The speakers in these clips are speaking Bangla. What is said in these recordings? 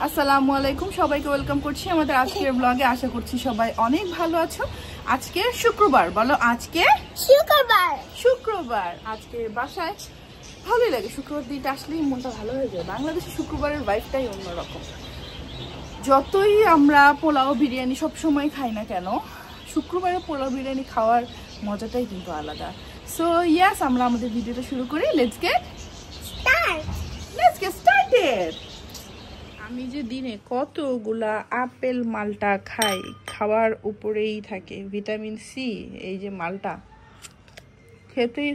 আসসালামু আলাইকুম, সবাইকে ওয়েলকাম করছি আমাদের আজকের ব্লগে। আশা করছি সবাই অনেক ভালো আছো। আজকে শুক্রবার, বলো আজকে শুক্রবার। আজকে বাসায় ভালোই লাগে, শুক্রবার দিনটা আসলেই মনটা ভালো হয়ে যায়। বাংলাদেশে শুক্রবারের ভাইবটাই অন্যরকম। যতই আমরা পোলাও বিরিয়ানি সব সময় খাই না কেন, শুক্রবারে পোলাও বিরিয়ানি খাওয়ার মজাটাই কিন্তু আলাদা। সো ইয়াস, আমরা আমাদের ভিডিওটা শুরু করি। Let's get started. আমি যে দিনে কতগুলা আপেল মালটা খাই, খাওয়ার উপরেই থাকে ভিটামিন সি। এই যে মালটা খেতেই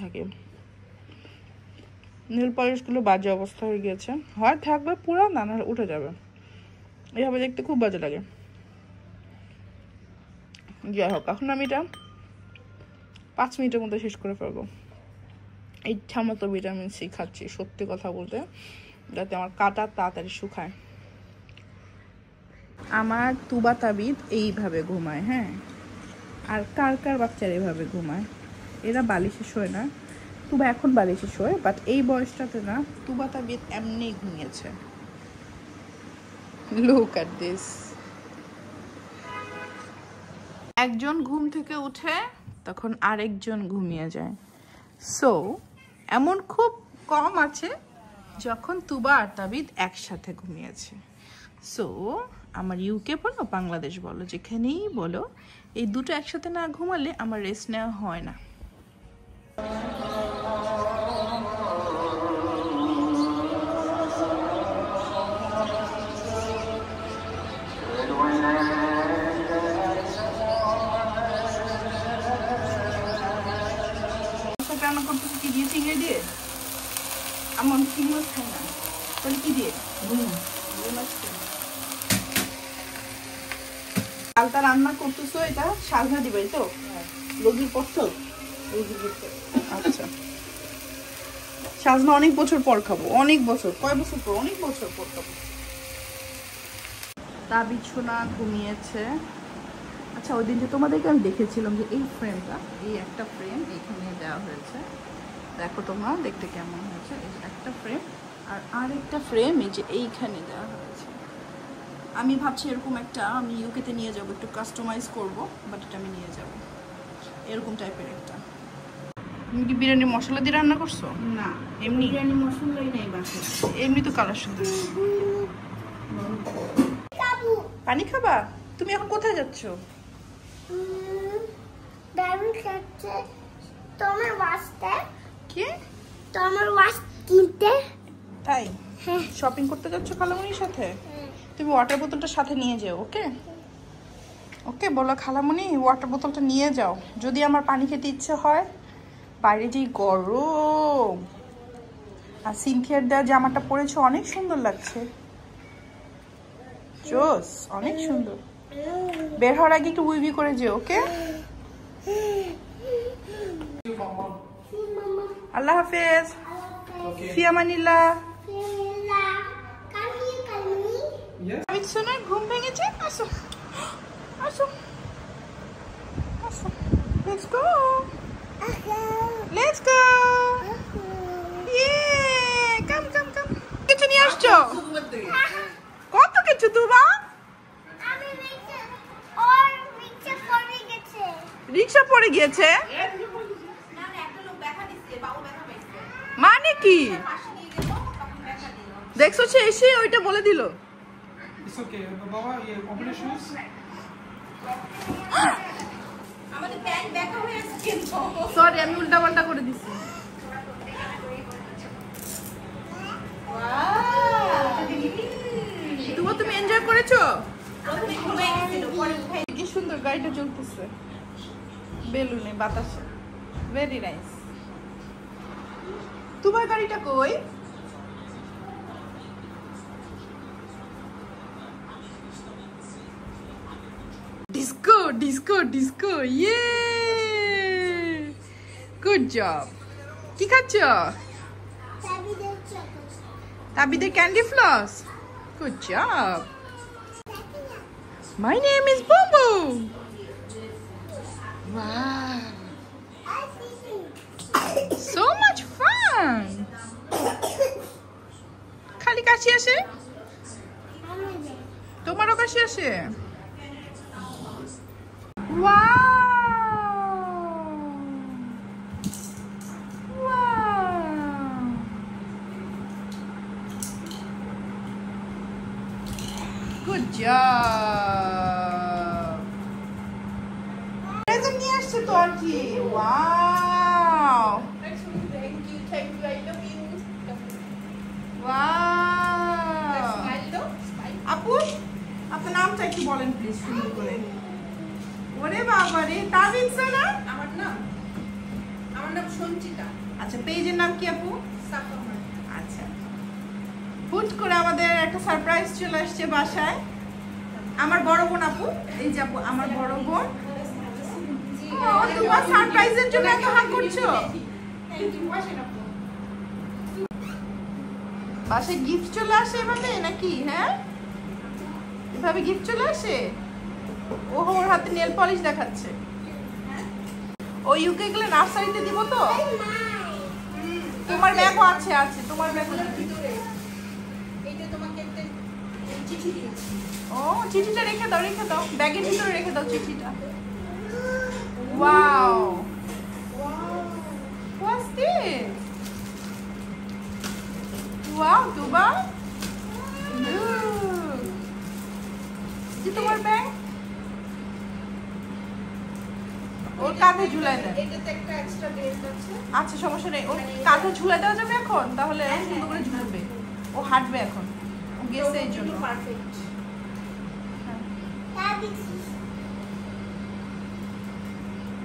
থাকে। নীল পলিশগুলো বাজে অবস্থা হয়ে গেছে, হয় থাকবে পুরো, না না উঠে যাবে। এইভাবে দেখতে খুব বাজে লাগে। যাই হোক, এখন আমি এটা 5 মিনিটের মধ্যে শেষ করে ফেলবো। ইচ্ছা মতো ভিটামিন সি খাচ্ছি, সত্যি কথা বলতে, যাতে আমার কাটা তাড়াতাড়ি শুকায়। আমার তুবা তাবিদ এইভাবে ঘুমায়, হ্যাঁ, আর কার কার বাচ্চারা এইভাবে ঘুমায়। এরা বালিশে শোয় না, তুবা এখন বালিশে শোয়, বাট এই বয়সটাতে না তুবা তাবিদ এমনি ঘুমিয়েছে। Look at this. একজন ঘুম থেকে উঠে তখন আরেকজন ঘুমিয়ে যায়। সো এমন খুব কম আছে যখন তুবা আর তাবিদ একসাথে ঘুমিয়েছে। সো আমার ইউকে বলো, বাংলাদেশ বলো, যেখানেই বলো, এই দুটো একসাথে না ঘুমালে আমার রেস্ট নেওয়া হয় না। রান্না করতেছে কি দিয়ে? চিংড়ি দিয়ে। আমার চিংড়ি মাছ খাই না, তাহলে কি দিয়ে? ডালটা রান্না করতেছো, এটা সাজনা দিবে তো? রোগীর পড়তো। আচ্ছা, সাজনা অনেক বছর পর খাবো, অনেক বছর। কয় বছর পর? অনেক বছর পর খাবো। তাবিদ সোনা ঘুমিয়েছে। আচ্ছা, ওই দিন যে তোমাদেরকে আমি দেখেছিলাম যে এই ফ্রেমটা, এই একটা ফ্রেম এখানে দেওয়া হয়েছে, দেখো তোমরা দেখতে কেমন হয়েছে। এই একটা ফ্রেম আর আরেকটা ফ্রেম এই যে এইখানে দেওয়া হয়েছে। আমি ভাবছি এরকম একটা আমি ইউকেতে নিয়ে যাব, একটু কাস্টমাইজ করব, বাট এটা আমি নিয়ে যাব এরকম টাইপের একটা। তুমি কি বিরিয়ানি মশলা দিয়ে রান্না করছো? না, এমনি বিরিয়ানি মশলাই নেই বাসায়, এমনি তো কালার সুন্দর। পানি খাবা? তুমি এখন কোথায় যাচ্ছ? তোমার ওয়াশটা কি? তোমার ওয়াশ কিনতে। তাই? শপিং করতে যাচ্ছ খালামণির সাথে? তুমি ওয়াটার বোতলটা সাথে নিয়ে যাও, ওকে? ওকে বলো খালামণি ওয়াটার বোতলটা নিয়ে যাও, যদি আমার পানি খেতে ইচ্ছে হয়। বাইরে যে গরম, আর সিনথিয়ার দেওয়া জামাটা পরেছো, অনেক সুন্দর লাগছে। জোস, অনেক সুন্দর। বের হওয়ার আগে একটু উইবি করে যেও, ওকে? আল্লাহ হাফেজ। ফিয়ামানিল্লাহ। তাবিদ সোনার ঘুম ভেঙেছে। আসো আসো আসো, লেটস গো লেটস গো। ইয়ে, কাম কাম কাম। কিছু নিয়ে আসছো? কত কিছু তুবা? রিক্সা পড়ে গিয়েছে মানে কি? দেখছো সে এসে ওইটা বলে দিল। সরি, আমি উল্টা পাল্টা করে দিচ্ছি। তুমি এনজয় করেছো? কি সুন্দর গাড়িটা চলতেছে বেলুনে বাতাসে, ভেরি নাইস। তোমার গাড়িটা কই? ডিস্কো ডিস্কো ডিস্কো, ইয়ে, গুড জব। কি খাচ্ছ? তাবিদের candy floss, good job. My name is Bubu. Wow, so much fun. খালি কাশি আসে? তোমারও কাশি আসে? Good job. Present niye আসছে তো aunty? Wow. Thank you. I love you. Wow. Smile though. Smile. আপু, আপনার নামটা একটু বলেন প্লিজ সুন্দর করে। ওরে বাবা রে, তাবিনসা না? আমার নাম সঞ্চিতা। আচ্ছা, পেজের নাম কি আপু? সাফামান। আচ্ছা, হুট করে আমাদের একটা সারপ্রাইজ চলে আসছে বাসায়। আমার বড় বোন আপু, এই যে আপু আমার বড় বোন। ও, তোমার সারপ্রাইজের জন্য এত হাত করছো? বাসায় গিফট চলে আসে এভাবে নাকি? হ্যাঁ, এভাবে গিফট চলে আসে? ও ওর হাতে নেল পলিশ দেখাচ্ছে। ও ইউকে গেলে নার্সারিতে দিব তো? তোমার ব্যাগও আছে, তোমার ব্যাগের ভিতরে। এইটা তোমাকে একটা চিঠি দিয়েছি। ও, চিঠিটা রেখে দাও, ব্যাগের ভিতরে রেখে দাও চিঠিটা। Wow, what's this? ওয়াও তুবা, তোমার ব্যাগ ওর কাঁধে ঝুলাই দেন। এটাতে একটা এক্সট্রা ড্রেস আছে। আচ্ছা, সমস্যা নেই, ওর কাঁধে ঝুলাই দেওয়া যাবে এখন? তাহলে সুন্দর করে ঝুলবে, ও হাঁটবে এখন, ও গেছে এই জন্য। পারফেক্ট।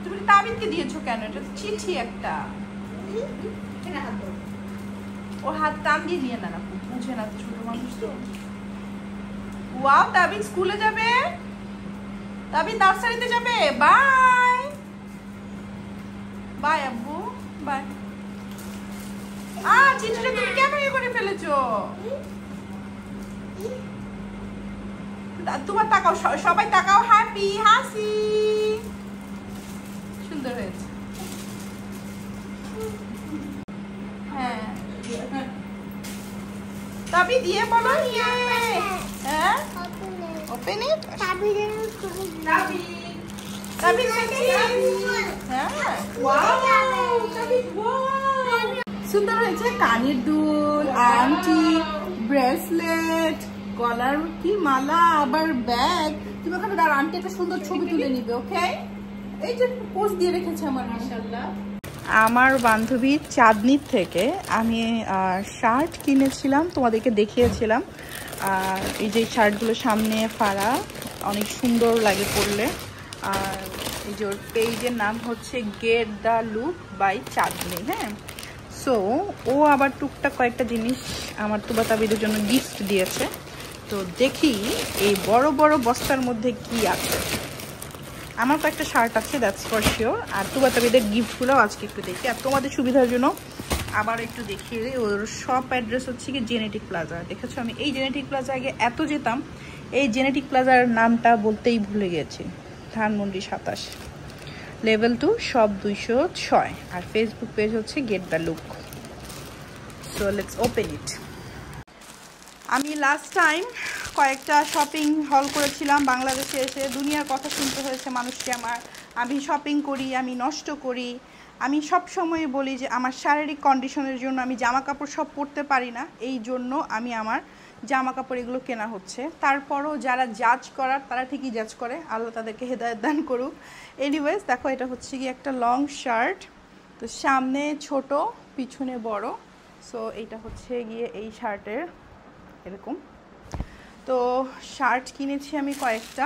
তুমি তাবিদকে দিয়েছো কেন? এটা তো চিঠি একটা। এখানে হাত দাও। ও হাত টান দিয়ে নিয়ে না, বুঝে না, ছোট মানুষ তো। ওয়াও, তাবিদ স্কুলে যাবে, তাবিদ নার্সারিতে যাবে। বাই বাই আব্বু, বাই। চিঠিটা তুমি কেন ইয়ে করে ফেলেছো? তোমার তাকাও, সবাই তাকাও, হ্যাপি হাসি। সুন্দর হয়েছে। হ্যাঁ, তবে দিয়ে বলো ইয়ে। হ্যাঁ, ওপেন ইট। তবে হ্যাঁ, সুন্দর হয়েছে। কানের দুল, আংটি, ব্রেসলেট, গলার কি মালা, আবার ব্যাগ। তুমি ওখানে দাঁড়া, আন্টি একটা সুন্দর ছবি তুলে নিবে। ওকে, এই যে পোজ দিয়ে রেখেছে আমার। মাশাআল্লাহ। আমার বান্ধবী চাঁদনির থেকে আমি শার্ট কিনেছিলাম, তোমাদেরকে দেখিয়েছিলাম। আর এই যে শার্টগুলো সামনে ফাড়া, অনেক সুন্দর লাগে পরলে। আর এই যে ওর পেজের নাম হচ্ছে গেট দ্য লুক বাই চাঁদনি। হ্যাঁ, সো ও আবার টুকটাক কয়েকটা জিনিস আমার তুবা তাবিদের জন্য গিফট দিয়েছে। তো দেখি এই বড় বড় বস্তার মধ্যে কি আছে। আমার তো একটা শার্ট আছে, দ্যাটস ফর শিওর। আর তুবা তাবিদের গিফটগুলো আজকে একটু দেখি, আর তোমাদের সুবিধার জন্য আবার একটু দেখিয়ে দিই। ওর শপ অ্যাড্রেস হচ্ছে কি জেনেটিক প্লাজা। দেখেছো, আমি এই জেনেটিক প্লাজা আগে এত যেতাম, এই জেনেটিক প্লাজার নামটা বলতেই ভুলে গেছি। Dhanmondi 27, level 2, shop 206। আর ফেসবুক পেজ হচ্ছে get the look. So let's open it. আমি লাস্ট টাইম কয়েকটা শপিং হল করেছিলাম বাংলাদেশে এসে। দুনিয়ার কথা শুনতে হয়েছে মানুষকে আমার। আমি শপিং করি, আমি নষ্ট করি। আমি সব সময় বলি যে আমার শারীরিক কন্ডিশনের জন্য আমি জামা কাপড় সব পরতে পারি না, এই জন্য আমি আমার জামা কাপড় এগুলো কেনা হচ্ছে। তারপরও যারা জাজ করার তারা ঠিকই জাজ করে, আল্লাহ তাদেরকে হেদায়েত দান করুক। এনিওয়েজ, দেখো এটা হচ্ছে কি একটা লং শার্ট। তো সামনে ছোট, পিছনে বড়। সো এইটা হচ্ছে গিয়ে এই শার্টের এরকম। তো শার্ট কিনেছি আমি কয়েকটা,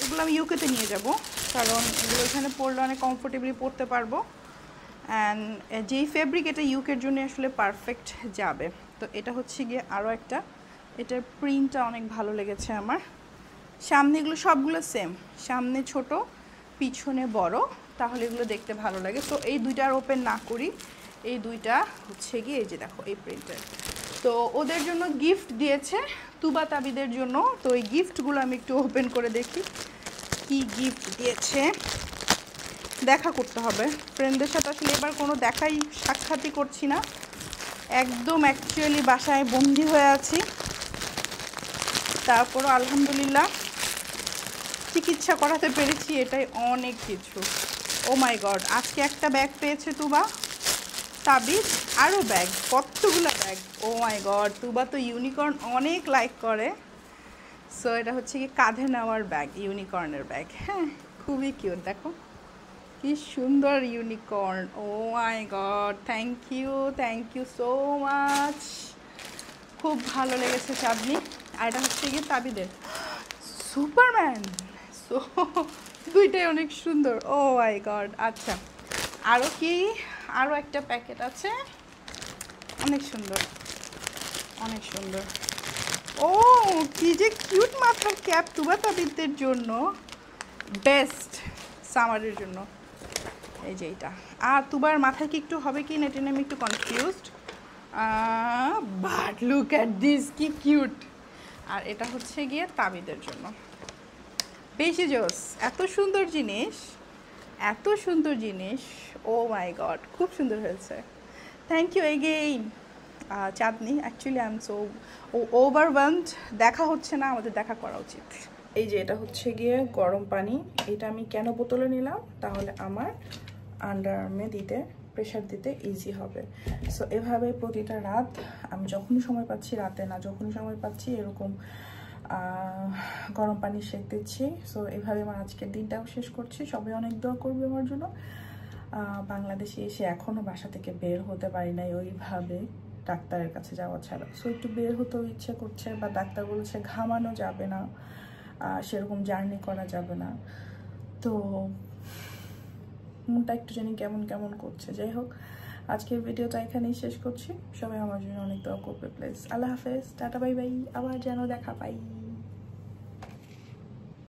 এগুলো আমি ইউকেতে নিয়ে যাব, কারণ এগুলো এখানে পরলে অনেক কমফোর্টেবলি পরতে পারবো। অ্যান্ড যেই ফেব্রিক, এটা ইউকের জন্য আসলে পারফেক্ট যাবে। তো এটা হচ্ছে গিয়ে আরও একটা, এটার প্রিন্টটা অনেক ভালো লেগেছে আমার। সামনে এগুলো সবগুলো সেম, সামনে ছোট, পিছনে বড়, তাহলে এগুলো দেখতে ভালো লাগে। তো এই দুইটা আর ওপেন না করি, এই দুইটা হচ্ছে গিয়ে এই যে দেখো এই প্রিন্টের। তো ওদের জন্য গিফট দিয়েছে, তুবা তাবিদের জন্য। তো এই গিফটগুলো আমি একটু ওপেন করে দেখি কি গিফট দিয়েছে। দেখা করতে হবে ফ্রেন্ডদের সাথে, আসলে এবার কোনো দেখাই সাক্ষাৎই করছি না। একদম অ্যাকচুয়ালি বাসায় বন্দি হয়ে আছি, তারপরও আলহামদুলিল্লাহ চিকিৎসা করাতে পেরেছি, এটাই অনেক কিছু। ও মাই গড, আজকে একটা ব্যাগ পেয়েছে তুবা, তাবিজ, আরও ব্যাগ, কতগুলো ব্যাগ। ও মাই গড, তুবা তো ইউনিকর্ন অনেক লাইক করে। সো এটা হচ্ছে কি কাঁধে নেওয়ার ব্যাগ, ইউনিকর্নের ব্যাগ। হ্যাঁ, খুবই কিউট, দেখো কি সুন্দর unicorn. Oh my god, thank you so much, খুব ভালো লেগেছে চাঁদনি। আর এটা হচ্ছে গিয়ে তাবিদের সুপারম্যান। সো দুইটাই অনেক সুন্দর। ও মাই গড। আচ্ছা, আরও কি, আরও একটা প্যাকেট আছে, অনেক সুন্দর, অনেক সুন্দর। ও কি যে কিউট মাথার ক্যাপ তুবা তাবিদের জন্য, বেস্ট সামারের জন্য। এই যে এইটা। আর তুবার মাথায় কি একটু হবে কি না এটা নিয়ে আমি একটু confused, but look at this, কি কিউট। আর এটা হচ্ছে গিয়ে তাবিদের জন্য, বেশি জোস। এত সুন্দর জিনিস, এত সুন্দর জিনিস। ও মাই গড, খুব সুন্দর হয়েছে। Thank you again Chandni. Actually I am so overwhelmed, দেখা হচ্ছে না, আমাদের দেখা করা উচিত। এই যে এটা হচ্ছে গিয়ে গরম পানি, এটা আমি কেন বোতলে নিলাম, তাহলে আমার আন্ডারআর্মে দিতে, প্রেশার দিতে ইজি হবে। সো এভাবে প্রতিটা রাত আমি যখনই সময় পাচ্ছি, রাতে না যখনই সময় পাচ্ছি, এরকম গরম পানি সেঁক দিচ্ছি। সো এভাবে আমার আজকের দিনটাও শেষ করছি। সবাই অনেক দোয়া করবে আমার জন্য। বাংলাদেশে এসে এখনও বাসা থেকে বের হতে পারি নাই ওইভাবে, ডাক্তারের কাছে যাওয়া ছাড়া। সো একটু বের হতেও ইচ্ছে করছে, বা ডাক্তার বলছে ঘামানো যাবে না, সেরকম জার্নি করা যাবে না। তো মনটা একটু জানি কেমন কেমন করছে। যাই হোক, আজকের ভিডিওটা এখানেই শেষ করছি। সবাই আমার জন্য অনেক দোয়া করবে প্লিজ। আল্লাহ হাফেজ, টাটা বাই বাই, আবার যেন দেখা পাই।